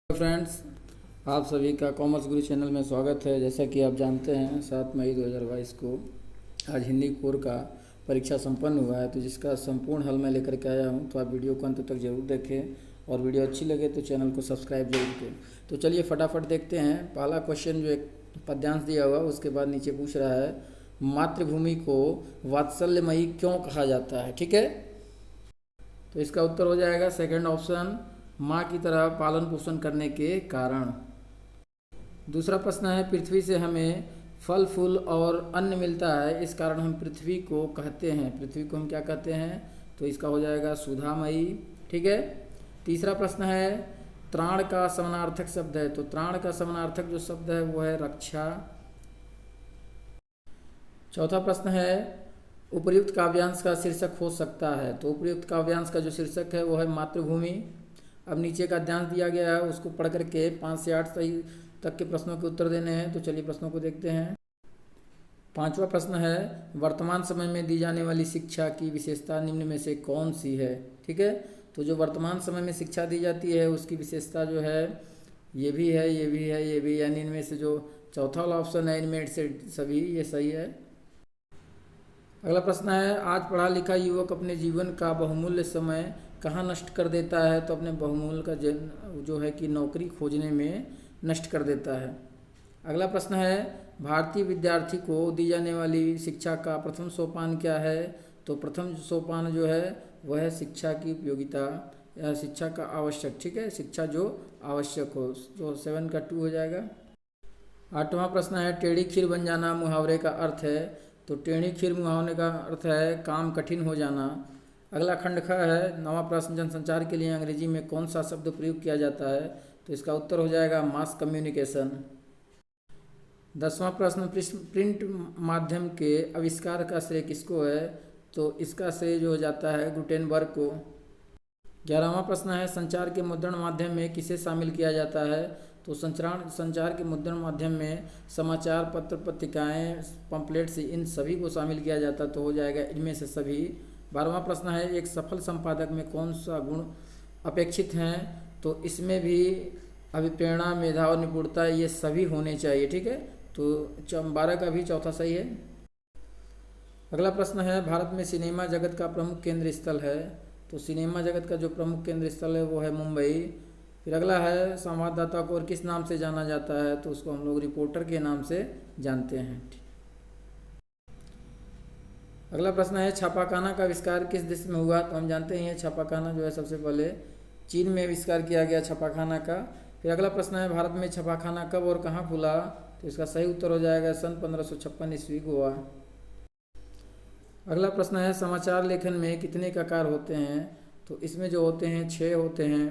Friends, आप सभी का कॉमर्स गुरु चैनल में स्वागत है। जैसा कि आप जानते हैं 7 मई 2022 को आज हिंदी कोर का परीक्षा संपन्न हुआ है, तो जिसका संपूर्ण हल मैं लेकर के आया हूं। तो आप वीडियो को अंत तक जरूर देखें और वीडियो अच्छी लगे तो चैनल को सब्सक्राइब जरूर करें। तो चलिए फटाफट देखते हैं। पहला क्वेश्चन जो एक पद्यांश दिया हुआ उसके बाद नीचे पूछ रहा है मातृभूमि को वात्सल्यमयी क्यों कहा जाता है। ठीक है, तो इसका उत्तर हो जाएगा सेकंड ऑप्शन, माँ की तरह पालन पोषण करने के कारण। दूसरा प्रश्न है पृथ्वी से हमें फल फूल और अन्न मिलता है, इस कारण हम पृथ्वी को कहते हैं। पृथ्वी को हम क्या कहते हैं, तो इसका हो जाएगा सुधामयी। ठीक है। तीसरा प्रश्न है त्राण का समानार्थक शब्द है, तो त्राण का समानार्थक जो शब्द है वो है रक्षा। चौथा प्रश्न है उपर्युक्त काव्यांश का शीर्षक हो सकता है, तो उपर्युक्त काव्यांश का जो शीर्षक है वो है मातृभूमि। अब नीचे का ध्यान दिया गया है, उसको पढ़ करके 5 से 8 सही तक के प्रश्नों के उत्तर देने हैं। तो चलिए प्रश्नों को देखते हैं। पांचवा प्रश्न है वर्तमान समय में दी जाने वाली शिक्षा की विशेषता निम्न में से कौन सी है। ठीक है, तो जो वर्तमान समय में शिक्षा दी जाती है उसकी विशेषता जो है ये भी है, ये भी है, ये भी, यानी इनमें से जो चौथा वाला ऑप्शन है इनमें से सभी ये सही है। अगला प्रश्न है आज पढ़ा लिखा युवक अपने जीवन का बहुमूल्य समय कहाँ नष्ट कर देता है, तो अपने बहुमूल्य का जो है कि नौकरी खोजने में नष्ट कर देता है। अगला प्रश्न है भारतीय विद्यार्थी को दी जाने वाली शिक्षा का प्रथम सोपान क्या है, तो प्रथम सोपान जो है वह है शिक्षा की उपयोगिता या शिक्षा का आवश्यक। ठीक है, शिक्षा जो आवश्यक हो, तो 7 का 2 हो जाएगा। आठवां प्रश्न है टेढ़ी खीर बन जाना मुहावरे का अर्थ है, तो टेढ़ी खीर मुहावरे का अर्थ है काम कठिन हो जाना। अगला खंड ख है नवा प्रश्न जनसंचार के लिए अंग्रेजी में कौन सा शब्द प्रयोग किया जाता है, तो इसका उत्तर हो जाएगा मास कम्युनिकेशन। 10वां प्रश्न प्रिंट माध्यम के आविष्कार का श्रेय किसको है, तो इसका श्रेय जो हो जाता है गुटेनबर्ग को। 11वां प्रश्न है संचार के मुद्रण माध्यम में किसे शामिल किया जाता है, तो संचार के मुद्रण माध्यम में समाचार पत्र पत्रिकाएं पंपलेट्स इन सभी को शामिल किया जाता, तो हो जाएगा इनमें से सभी। 12वां प्रश्न है एक सफल संपादक में कौन सा गुण अपेक्षित हैं, तो इसमें भी अभिप्रेरणा मेधा और निपुणता ये सभी होने चाहिए। ठीक है, तो 12 का भी चौथा सही है। अगला प्रश्न है भारत में सिनेमा जगत का प्रमुख केंद्र स्थल है, तो सिनेमा जगत का जो प्रमुख केंद्र स्थल है वो है मुंबई। फिर अगला है संवाददाता को और किस नाम से जाना जाता है, तो उसको हम लोग रिपोर्टर के नाम से जानते हैं। अगला प्रश्न है छापाखाना का आविष्कार किस देश में हुआ, तो हम जानते हैं छापाखाना जो है सबसे पहले चीन में आविष्कार किया गया छापाखाना का। फिर अगला प्रश्न है भारत में छापाखाना कब और कहाँ खुला, तो इसका सही उत्तर हो जाएगा सन 1556 ईस्वी को हुआ। अगला प्रश्न है समाचार लेखन में कितने ककार होते हैं, तो इसमें जो होते हैं 6 होते हैं।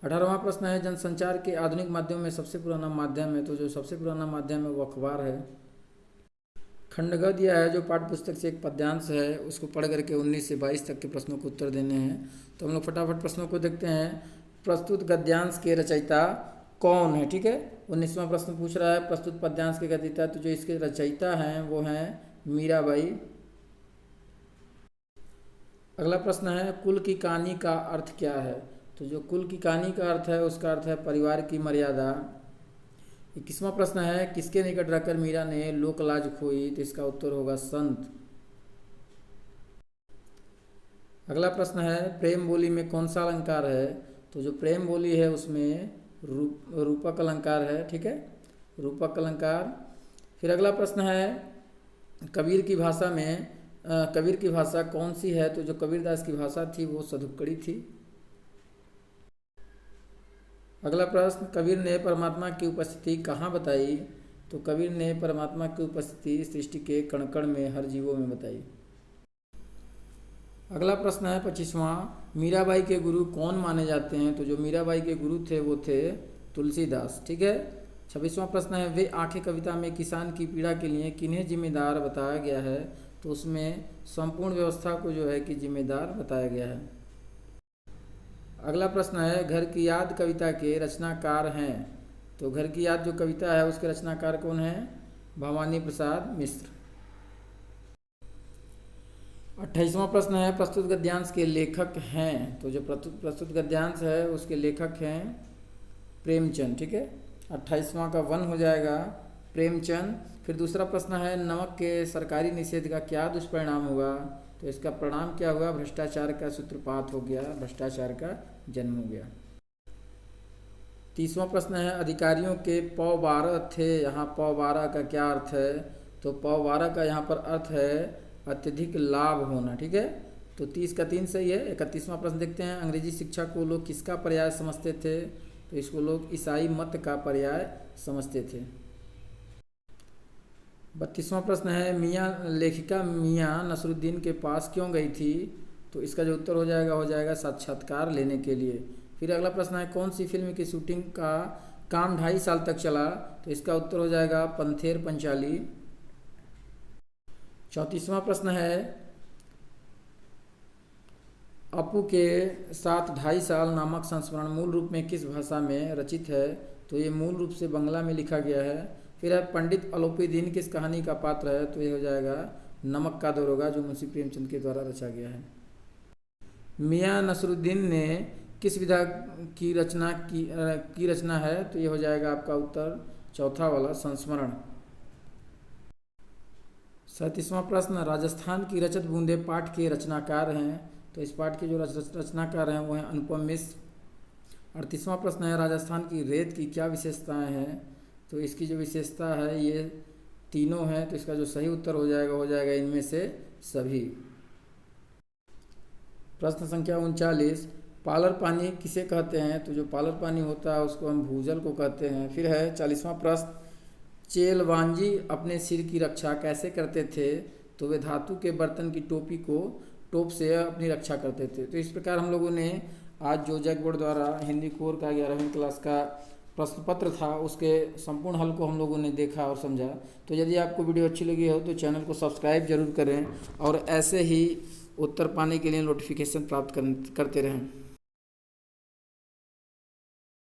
18वां प्रश्न है जनसंचार के आधुनिक माध्यम में सबसे पुराना माध्यम है, तो जो सबसे पुराना माध्यम है वो अखबार है। खंड ग दिया है जो पाठ्य पुस्तक से एक पद्यांश है, उसको पढ़ करके 19 से 22 तक के प्रश्नों को उत्तर देने हैं। तो हम लोग फटाफट प्रश्नों को देखते हैं। प्रस्तुत गद्यांश के रचयिता कौन है। ठीक है, 19वां प्रश्न पूछ रहा है प्रस्तुत पद्यांश के रचयिता, तो जो इसके रचयिता हैं वो हैं मीराबाई। अगला प्रश्न है कुल की कहानी का अर्थ क्या है, तो जो कुल की कहानी का अर्थ है उसका अर्थ है परिवार की मर्यादा। 21वां प्रश्न है किसके निकट रहकर मीरा ने लोक लाज खोई, तो इसका उत्तर होगा संत। अगला प्रश्न है प्रेम बोली में कौन सा अलंकार है, तो जो प्रेम बोली है उसमें रूपक अलंकार है। ठीक है, रूपक अलंकार। फिर अगला प्रश्न है कबीर की भाषा में कबीर की भाषा कौन सी है, तो जो कबीरदास की भाषा थी वो सधुक्कड़ी थी। अगला प्रश्न कबीर ने परमात्मा की उपस्थिति कहाँ बताई, तो कबीर ने परमात्मा की उपस्थिति सृष्टि के कण कण में हर जीवों में बताई। अगला प्रश्न है 25वां मीराबाई के गुरु कौन माने जाते हैं, तो जो मीराबाई के गुरु थे वो थे तुलसीदास। ठीक है। 26वां प्रश्न है वे आंखें कविता में किसान की पीड़ा के लिए किन्हें जिम्मेदार बताया गया है, तो उसमें संपूर्ण व्यवस्था को जो है कि जिम्मेदार बताया गया है। अगला प्रश्न है घर की याद कविता के रचनाकार हैं, तो घर की याद जो कविता है उसके रचनाकार कौन है, भवानी प्रसाद मिश्र। 28वां प्रश्न है प्रस्तुत गद्यांश के लेखक हैं, तो जो प्रस्तुत गद्यांश है उसके लेखक हैं प्रेमचंद, ठीक है। 28वां का वन हो जाएगा प्रेमचंद। फिर दूसरा प्रश्न है नमक के सरकारी निषेध का क्या दुष्परिणाम होगा, तो इसका परिणाम क्या हुआ, भ्रष्टाचार का सूत्रपात हो गया, भ्रष्टाचार का जन्म हो गया। 30वां प्रश्न है अधिकारियों के पौ 12 थे, यहाँ पौ 12 का क्या अर्थ है, तो पौ 12 का यहाँ पर अर्थ है अत्यधिक लाभ होना, ठीक है। तो 30 का 3 सही है। 31वां प्रश्न देखते हैं अंग्रेजी शिक्षा को लोग किसका पर्याय समझते थे, तो इसको लोग ईसाई मत का पर्याय समझते थे। 32वां प्रश्न है लेखिका मियाँ नसरुद्दीन के पास क्यों गई थी, तो इसका जो उत्तर हो जाएगा साक्षात्कार लेने के लिए। फिर अगला प्रश्न है कौन सी फिल्म की शूटिंग का काम 2.5 साल तक चला, तो इसका उत्तर हो जाएगा पंथेर पंचाली। 34वां प्रश्न है अपू के साथ 2.5 साल नामक संस्मरण मूल रूप में किस भाषा में रचित है, तो ये मूल रूप से बांग्ला में लिखा गया है। फिर है पंडित अलोपीदीन किस कहानी का पात्र है, तो ये हो जाएगा नमक का दरोगा जो मुंशी प्रेमचंद के द्वारा रचा गया है। मियाँ नसरुद्दीन ने किस विधा की रचना है, तो ये हो जाएगा आपका उत्तर चौथा वाला संस्मरण। 37वां प्रश्न राजस्थान की रचत बूंदे पाठ के रचनाकार हैं, तो इस पाठ के जो रचनाकार हैं वो हैं अनुपम मिश्र। 38वां प्रश्न है राजस्थान की रेत की क्या विशेषताएं हैं, तो इसकी जो विशेषता है ये तीनों हैं, तो इसका जो सही उत्तर हो जाएगा इनमें से सभी। प्रश्न संख्या 39 पालर पानी किसे कहते हैं, तो जो पालर पानी होता है उसको हम भूजल को कहते हैं। फिर है 40वां प्रश्न चेलवांजी अपने सिर की रक्षा कैसे करते थे, तो वे धातु के बर्तन की टोप से अपनी रक्षा करते थे। तो इस प्रकार हम लोगों ने आज जो जैक बोर्ड द्वारा हिंदी कोर का 11वीं क्लास का प्रश्न पत्र था उसके संपूर्ण हल को हम लोगों ने देखा और समझा। तो यदि आपको वीडियो अच्छी लगी हो तो चैनल को सब्सक्राइब जरूर करें और ऐसे ही उत्तर पाने के लिए नोटिफिकेशन प्राप्त करते रहें।